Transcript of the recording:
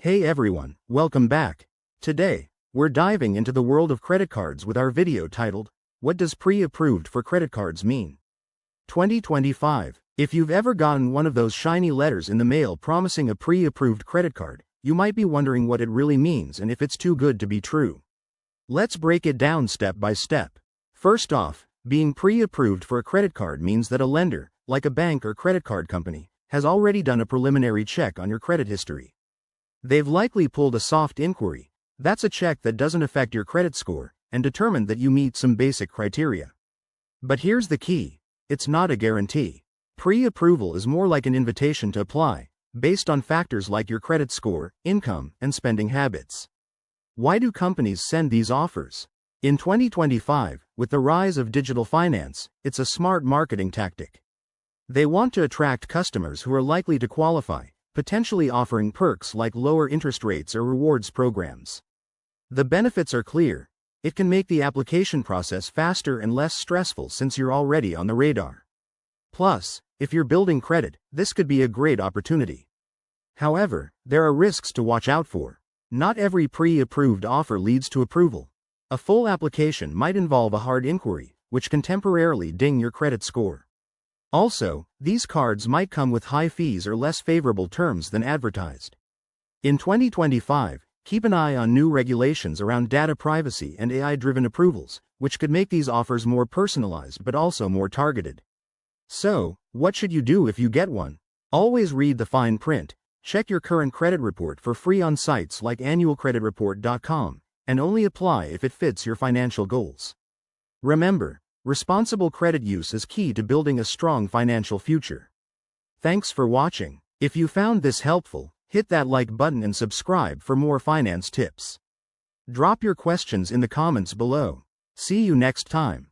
Hey everyone, welcome back. Today, we're diving into the world of credit cards with our video titled, What Does Pre-Approved for Credit Cards Mean? 2025. If you've ever gotten one of those shiny letters in the mail promising a pre-approved credit card, you might be wondering what it really means and if it's too good to be true. Let's break it down step by step. First off, being pre-approved for a credit card means that a lender, like a bank or credit card company, has already done a preliminary check on your credit history. They've likely pulled a soft inquiry, that's a check that doesn't affect your credit score, and determined that you meet some basic criteria. But here's the key, it's not a guarantee. Pre-approval is more like an invitation to apply, based on factors like your credit score, income, and spending habits. Why do companies send these offers? In 2025, with the rise of digital finance, it's a smart marketing tactic. They want to attract customers who are likely to qualify, potentially offering perks like lower interest rates or rewards programs. The benefits are clear. It can make the application process faster and less stressful since you're already on the radar. Plus, if you're building credit, this could be a great opportunity. However, there are risks to watch out for. Not every pre-approved offer leads to approval. A full application might involve a hard inquiry, which can temporarily ding your credit score. Also, these cards might come with high fees or less favorable terms than advertised. In 2025, keep an eye on new regulations around data privacy and AI-driven approvals, which could make these offers more personalized but also more targeted. So, what should you do if you get one? Always read the fine print, check your current credit report for free on sites like annualcreditreport.com, and only apply if it fits your financial goals. Remember, responsible credit use is key to building a strong financial future. Thanks for watching. If you found this helpful, hit that like button and subscribe for more finance tips. Drop your questions in the comments below. See you next time.